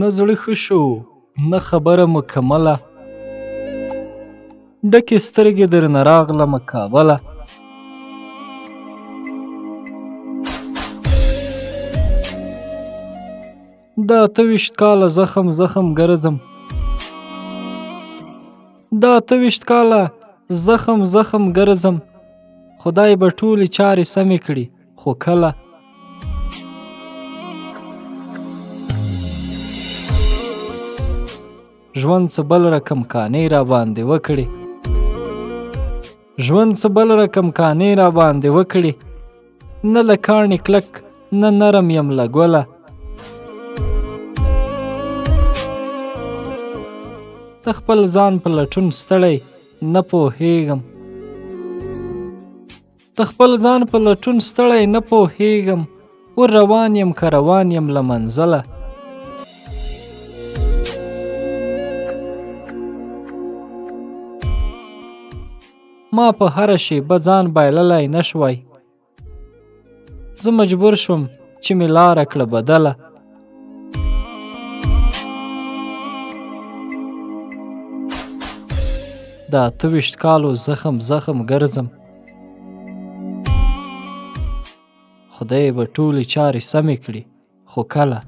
نه زړه ښه شو نه خبره مکمله، ډکې سترګې درنه راغلمه کابله. د 28 کاله زخم زخم ګرځم، د 28 کاله زخم زخم ګرځم، خدای به ټولې چارې سمې کړي خو کله. ژوند څه بل رقم کانې را باندې وکړي، ژوند څه بل رقم کانې را باندې وکړي، نه له کاڼي کلک نه نرم یم له ګله. ته خپل ځان په لټون ستړی نه پوهېږم، ته خپل ځان په لټون ستړی نه پوهېږم، ور روان یم که روان یم له منزله. ما په هره شیبه ځان بایللی نه شوی، زه مجبور شوم چې مې لاره کړه بدله. د 28 کالو زخم زخم ګرځم، خدای به ټولې چارې سمې کړي خو کله.